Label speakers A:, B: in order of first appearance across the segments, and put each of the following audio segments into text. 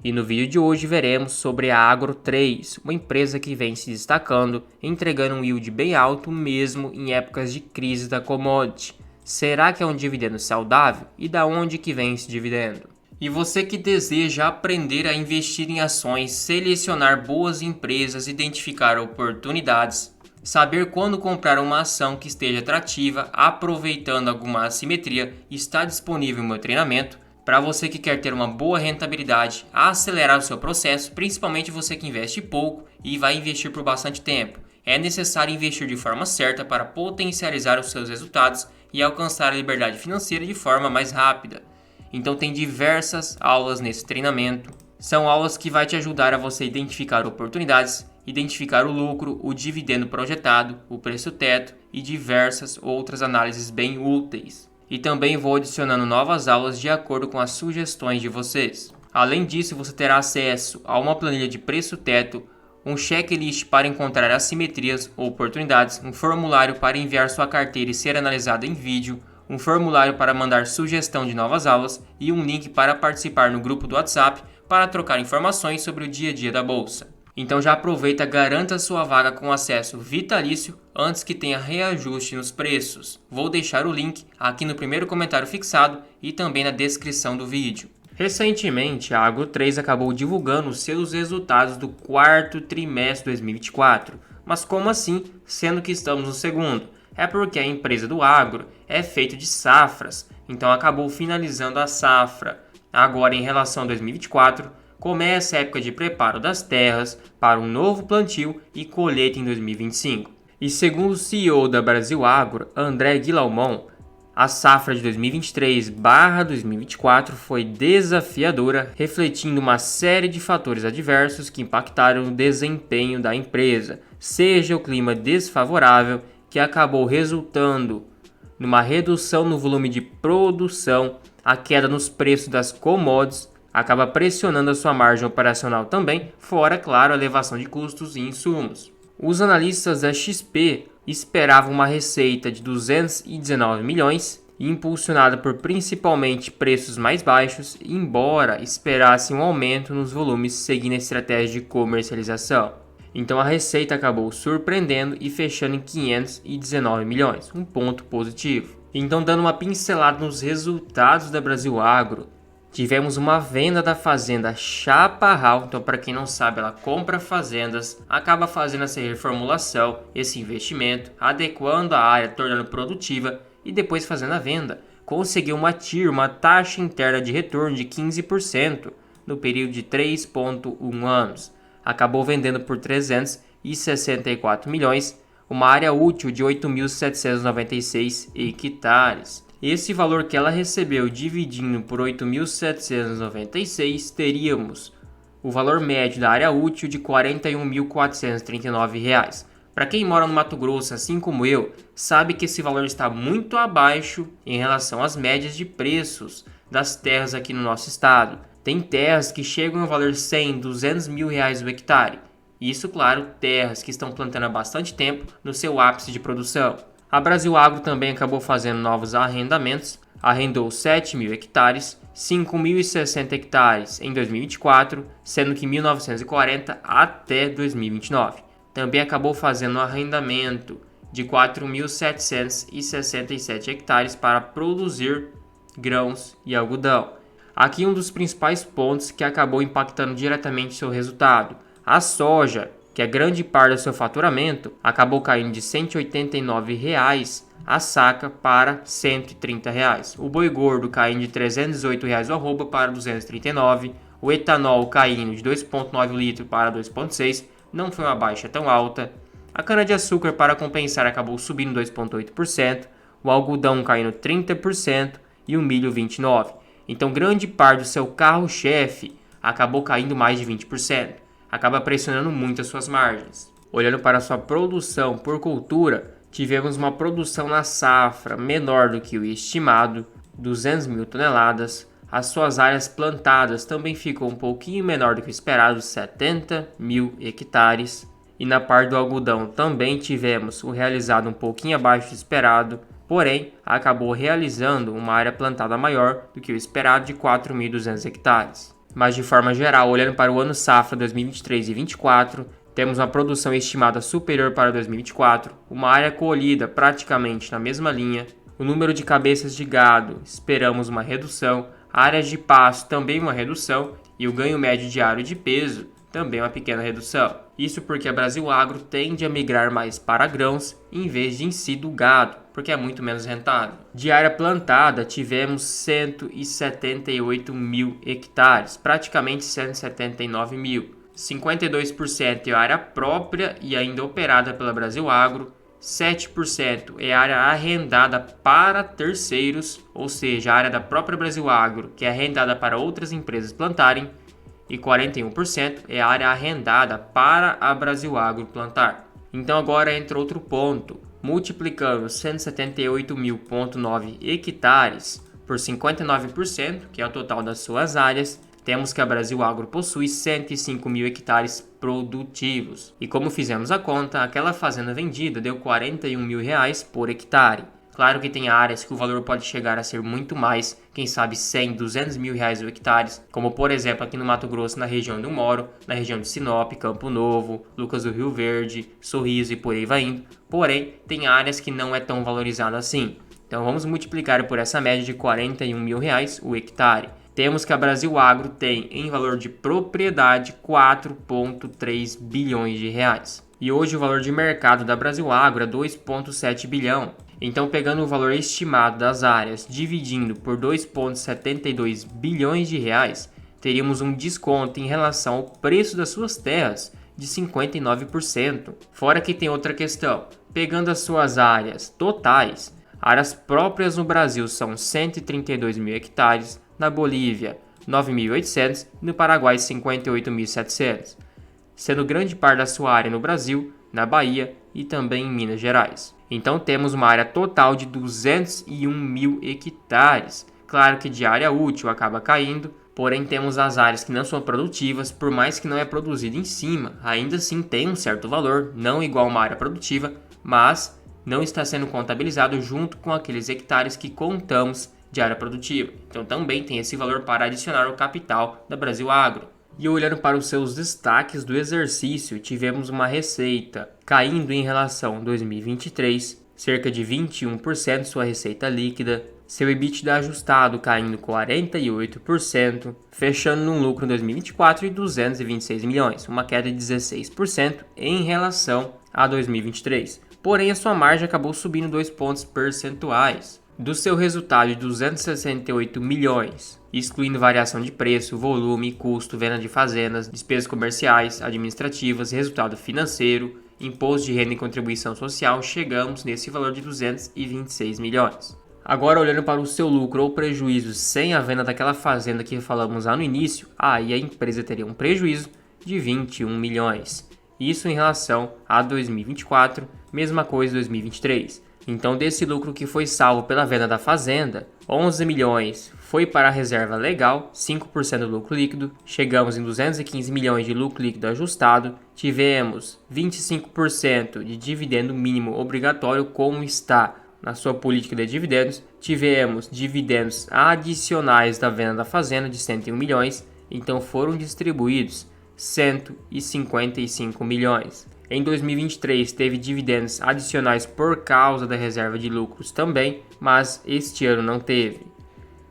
A: E no vídeo de hoje veremos sobre a Agro 3, uma empresa que vem se destacando, entregando um yield bem alto mesmo em épocas de crise da commodity. Será que é um dividendo saudável? E da onde que vem esse dividendo? E você que deseja aprender a investir em ações, selecionar boas empresas, identificar oportunidades, saber quando comprar uma ação que esteja atrativa, aproveitando alguma assimetria, está disponível o meu treinamento. Para você que quer ter uma boa rentabilidade, acelerar o seu processo, principalmente você que investe pouco e vai investir por bastante tempo. É necessário investir de forma certa para potencializar os seus resultados e alcançar a liberdade financeira de forma mais rápida. Então tem diversas aulas nesse treinamento. São aulas que vai te ajudar a você identificar oportunidades, identificar o lucro, o dividendo projetado, o preço teto e diversas outras análises bem úteis. E também vou adicionando novas aulas de acordo com as sugestões de vocês. Além disso, você terá acesso a uma planilha de preço teto, um checklist para encontrar assimetrias ou oportunidades, um formulário para enviar sua carteira e ser analisado em vídeo, um formulário para mandar sugestão de novas aulas e um link para participar no grupo do WhatsApp para trocar informações sobre o dia a dia da bolsa. Então já aproveita, garanta sua vaga com acesso vitalício antes que tenha reajuste nos preços. Vou deixar o link aqui no primeiro comentário fixado e também na descrição do vídeo. Recentemente, a Agro 3 acabou divulgando os seus resultados do quarto trimestre de 2024. Mas como assim, sendo que estamos no segundo? É porque a empresa do agro é feita de safras, então acabou finalizando a safra. Agora, em relação a 2024, começa a época de preparo das terras para um novo plantio e colheita em 2025. E segundo o CEO da Brasil Agro, André Guilhermon, a safra de 2023/2024 foi desafiadora, refletindo uma série de fatores adversos que impactaram o desempenho da empresa, seja o clima desfavorável, que acabou resultando numa redução no volume de produção, a queda nos preços das commodities, acaba pressionando a sua margem operacional também, fora, claro, a elevação de custos e insumos. Os analistas da XP esperavam uma receita de 219 milhões, impulsionada por principalmente preços mais baixos, embora esperassem um aumento nos volumes seguindo a estratégia de comercialização. Então a receita acabou surpreendendo e fechando em 519 milhões, um ponto positivo. Então, dando uma pincelada nos resultados da Brasil Agro, tivemos uma venda da fazenda Chaparral. Então, para quem não sabe, ela compra fazendas, acaba fazendo essa reformulação, esse investimento, adequando a área, tornando produtiva e depois fazendo a venda. Conseguiu uma TIR, uma taxa interna de retorno de 15% no período de 3,1 anos. Acabou vendendo por 364 milhões, uma área útil de 8.796 hectares. Esse valor que ela recebeu dividindo por 8.796, teríamos o valor médio da área útil de R$ 41.439. Para quem mora no Mato Grosso, assim como eu, sabe que esse valor está muito abaixo em relação às médias de preços das terras aqui no nosso estado. Tem terras que chegam ao valor 100, 200 mil reais o hectare. Isso, claro, terras que estão plantando há bastante tempo no seu ápice de produção. A Brasil Agro também acabou fazendo novos arrendamentos, arrendou 7 mil hectares, 5.060 hectares em 2024, sendo que 1.940 até 2029. Também acabou fazendo um arrendamento de 4.767 hectares para produzir grãos e algodão. Aqui um dos principais pontos que acabou impactando diretamente seu resultado. A soja, que é grande parte do seu faturamento, acabou caindo de R$ 189 a saca para R$ 130. O boi gordo caindo de R$ 308 o arroba para R$ 239. O etanol caindo de 2,9 litros para 2,6. Não foi uma baixa tão alta. A cana-de-açúcar, para compensar, acabou subindo 2,8%. O algodão caindo 30% e o milho 29%. Então, grande parte do seu carro-chefe acabou caindo mais de 20%. Acaba pressionando muito as suas margens. Olhando para a sua produção por cultura, tivemos uma produção na safra menor do que o estimado, 200 mil toneladas. As suas áreas plantadas também ficou um pouquinho menor do que o esperado, 70 mil hectares. E na parte do algodão também tivemos o realizado um pouquinho abaixo do esperado, porém acabou realizando uma área plantada maior do que o esperado de 4.200 hectares. Mas de forma geral, olhando para o ano safra 2023 e 2024, temos uma produção estimada superior para 2024, uma área colhida praticamente na mesma linha, o número de cabeças de gado, esperamos uma redução, áreas de pasto também uma redução e o ganho médio diário de peso também uma pequena redução. Isso porque a Brasil Agro tende a migrar mais para grãos em vez de em si do gado, porque é muito menos rentável. De área plantada, tivemos 178 mil hectares, praticamente 179 mil. 52% é área própria e ainda operada pela Brasil Agro, 7% é área arrendada para terceiros, ou seja, a área da própria Brasil Agro, que é arrendada para outras empresas plantarem, e 41% é a área arrendada para a Brasil Agro plantar. Então agora entra outro ponto, multiplicando 178.000,9 hectares por 59%, que é o total das suas áreas, temos que a Brasil Agro possui 105 mil hectares produtivos. E como fizemos a conta, aquela fazenda vendida deu R$41 mil por hectare. Claro que tem áreas que o valor pode chegar a ser muito mais, quem sabe 100, 200 mil reais o hectares, como por exemplo aqui no Mato Grosso, na região onde eu moro, na região de Sinop, Campo Novo, Lucas do Rio Verde, Sorriso e por aí vai indo. Porém, tem áreas que não é tão valorizado assim. Então vamos multiplicar por essa média de R$41 mil o hectare. Temos que a Brasil Agro tem em valor de propriedade 4,3 bilhões de reais. E hoje o valor de mercado da Brasil Agro é 2,7 bilhão. Então, pegando o valor estimado das áreas, dividindo por 2,72 bilhões de reais, teríamos um desconto em relação ao preço das suas terras de 59%. Fora que tem outra questão, pegando as suas áreas totais, áreas próprias no Brasil são 132 mil hectares, na Bolívia 9.800 e no Paraguai 58.700, sendo grande parte da sua área no Brasil, na Bahia e também em Minas Gerais. Então temos uma área total de 201 mil hectares. Claro que de área útil acaba caindo, porém temos as áreas que não são produtivas, por mais que não é produzido em cima, ainda assim tem um certo valor, não igual uma área produtiva, mas não está sendo contabilizado junto com aqueles hectares que contamos de área produtiva. Então também tem esse valor para adicionar ao capital da Brasil Agro. E olhando para os seus destaques do exercício, tivemos uma receita caindo em relação a 2023, cerca de 21% sua receita líquida, seu EBITDA ajustado caindo 48%, fechando num lucro em 2024 de 226 milhões, uma queda de 16% em relação a 2023. Porém, a sua margem acabou subindo 2 pontos percentuais. Do seu resultado de 268 milhões, excluindo variação de preço, volume, custo, venda de fazendas, despesas comerciais, administrativas, resultado financeiro, imposto de renda e contribuição social, chegamos nesse valor de 226 milhões. Agora, olhando para o seu lucro ou prejuízo sem a venda daquela fazenda que falamos lá no início, aí a empresa teria um prejuízo de 21 milhões. Isso em relação a 2024, mesma coisa em 2023. Então, desse lucro que foi salvo pela venda da fazenda, 11 milhões foi para a reserva legal, 5% do lucro líquido, chegamos em 215 milhões de lucro líquido ajustado, tivemos 25% de dividendo mínimo obrigatório, como está na sua política de dividendos, tivemos dividendos adicionais da venda da fazenda de 101 milhões, então foram distribuídos 155 milhões. Em 2023 teve dividendos adicionais por causa da reserva de lucros também, mas este ano não teve.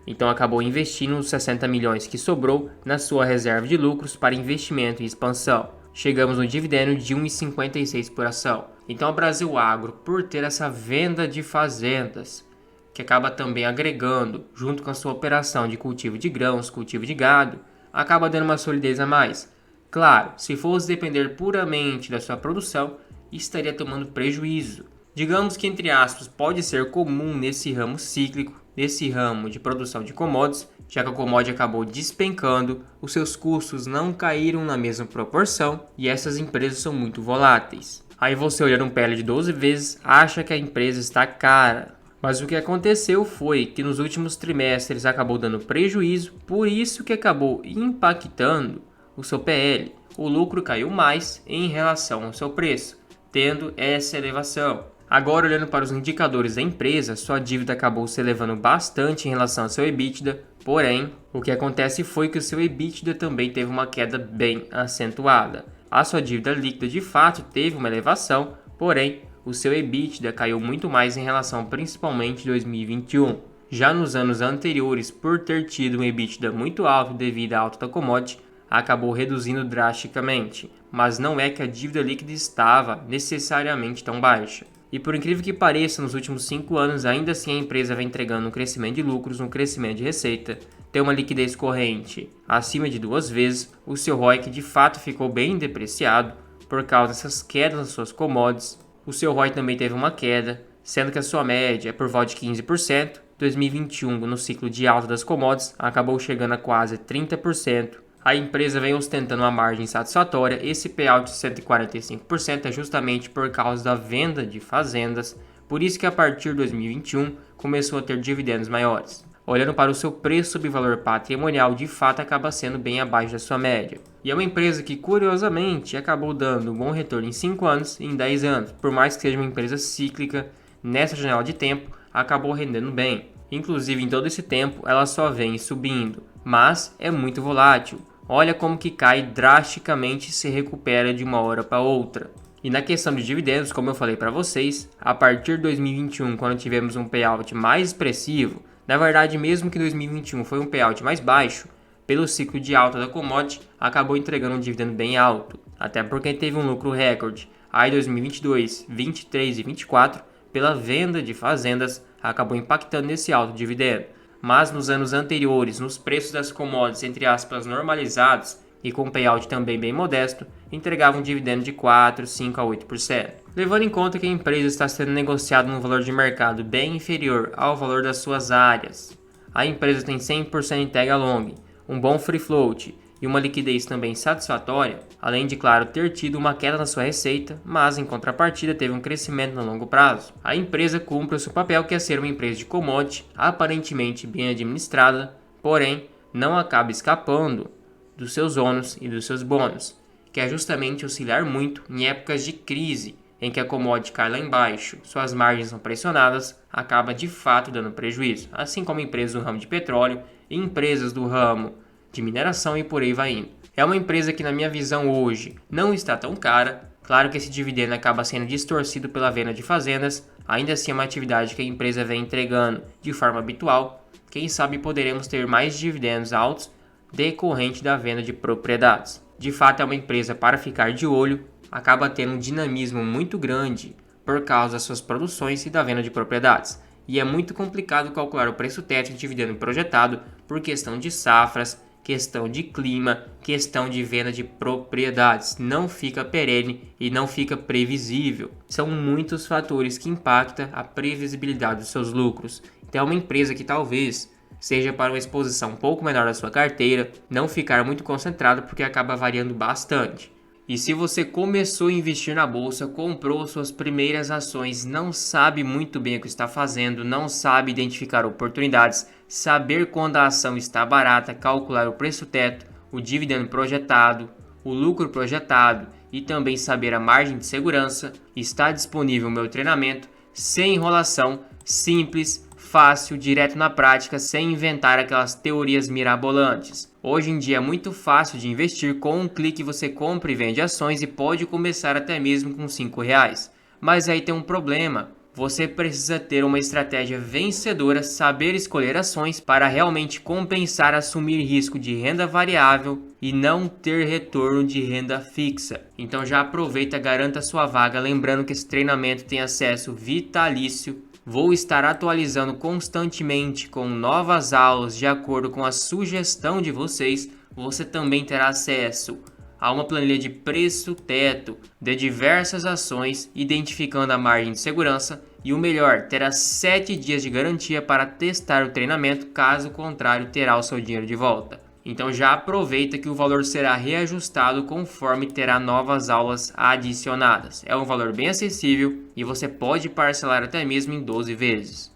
A: Então acabou investindo os 60 milhões que sobrou na sua reserva de lucros para investimento e expansão. Chegamos no dividendo de 1,56 por ação. Então a Brasil Agro, por ter essa venda de fazendas, que acaba também agregando, junto com a sua operação de cultivo de grãos, cultivo de gado, acaba dando uma solidez a mais. Claro, se fosse depender puramente da sua produção, estaria tomando prejuízo. Digamos que, entre aspas, pode ser comum nesse ramo cíclico, nesse ramo de produção de commodities, já que a commodity acabou despencando, os seus custos não caíram na mesma proporção e essas empresas são muito voláteis. Aí você olhando um PL de 12 vezes, acha que a empresa está cara. Mas o que aconteceu foi que nos últimos trimestres acabou dando prejuízo, por isso que acabou impactando o seu PL. O lucro caiu mais em relação ao seu preço, tendo essa elevação. Agora, olhando para os indicadores da empresa, sua dívida acabou se elevando bastante em relação ao seu EBITDA, Porém, o que acontece foi que o seu EBITDA também teve uma queda bem acentuada. A sua dívida líquida de fato teve uma elevação, porém, o seu EBITDA caiu muito mais em relação principalmente a 2021. Já nos anos anteriores, por ter tido um EBITDA muito alto devido à alta da commodity, acabou reduzindo drasticamente, mas não é que a dívida líquida estava necessariamente tão baixa. E por incrível que pareça, nos últimos 5 anos, ainda assim a empresa vem entregando um crescimento de lucros, um crescimento de receita, tem uma liquidez corrente acima de 2 vezes, o seu ROIC de fato ficou bem depreciado por causa dessas quedas nas suas commodities. O seu ROI também teve uma queda, sendo que a sua média é por volta de 15%. 2021, no ciclo de alta das commodities, acabou chegando a quase 30%. A empresa vem ostentando uma margem satisfatória. Esse payout de 145% é justamente por causa da venda de fazendas, por isso que a partir de 2021 começou a ter dividendos maiores. Olhando para o seu preço sobre valor patrimonial, de fato acaba sendo bem abaixo da sua média. E é uma empresa que, curiosamente, acabou dando um bom retorno em 5 anos e em 10 anos. Por mais que seja uma empresa cíclica, nessa janela de tempo, acabou rendendo bem. Inclusive, em todo esse tempo, ela só vem subindo, mas é muito volátil. Olha como que cai drasticamente e se recupera de uma hora para outra. E na questão de dividendos, como eu falei para vocês, a partir de 2021, quando tivemos um payout mais expressivo, na verdade, mesmo que 2021 foi um payout mais baixo, pelo ciclo de alta da commodity, acabou entregando um dividendo bem alto, até porque teve um lucro recorde. Aí 2022, 23 e 24, pela venda de fazendas, acabou impactando nesse alto dividendo. Mas nos anos anteriores, nos preços das commodities, entre aspas, normalizados, e com payout também bem modesto, entregava um dividendo de 4, 5 a 8%. Levando em conta que a empresa está sendo negociada num valor de mercado bem inferior ao valor das suas áreas, a empresa tem 100% em tag along, um bom free float e uma liquidez também satisfatória, além de, claro, ter tido uma queda na sua receita, mas em contrapartida teve um crescimento no longo prazo. A empresa cumpre o seu papel, que é ser uma empresa de commodity aparentemente bem administrada, porém não acaba escapando dos seus ônus e dos seus bônus, que é justamente oscilar muito em épocas de crise, em que a commodity cai lá embaixo, suas margens são pressionadas, acaba de fato dando prejuízo, assim como empresas do ramo de petróleo e empresas do ramo de mineração e por aí vai indo. É uma empresa que, na minha visão hoje, não está tão cara. Claro que esse dividendo acaba sendo distorcido pela venda de fazendas, ainda assim é uma atividade que a empresa vem entregando de forma habitual. Quem sabe poderemos ter mais dividendos altos decorrente da venda de propriedades. De fato é uma empresa para ficar de olho, acaba tendo um dinamismo muito grande por causa das suas produções e da venda de propriedades. E é muito complicado calcular o preço teto de dividendo projetado por questão de safras, questão de clima, questão de venda de propriedades. Não fica perene e não fica previsível. São muitos fatores que impactam a previsibilidade dos seus lucros. Então é uma empresa que talvez seja para uma exposição um pouco menor da sua carteira, não ficar muito concentrado porque acaba variando bastante. E se você começou a investir na bolsa, comprou suas primeiras ações, não sabe muito bem o que está fazendo, não sabe identificar oportunidades, saber quando a ação está barata, calcular o preço teto, o dividendo projetado, o lucro projetado e também saber a margem de segurança, está disponível o meu treinamento sem enrolação, simples, fácil, direto na prática, sem inventar aquelas teorias mirabolantes. Hoje em dia é muito fácil de investir, com um clique você compra e vende ações e pode começar até mesmo com R$5. Mas aí tem um problema, você precisa ter uma estratégia vencedora, saber escolher ações para realmente compensar assumir risco de renda variável e não ter retorno de renda fixa. Então já aproveita, garanta sua vaga, lembrando que esse treinamento tem acesso vitalício. Vou estar atualizando constantemente com novas aulas de acordo com a sugestão de vocês. Você também terá acesso a uma planilha de preço teto de diversas ações, identificando a margem de segurança e o melhor, terá 7 dias de garantia para testar o treinamento, caso contrário terá o seu dinheiro de volta. Então já aproveita que o valor será reajustado conforme terá novas aulas adicionadas. É um valor bem acessível e você pode parcelar até mesmo em 12 vezes.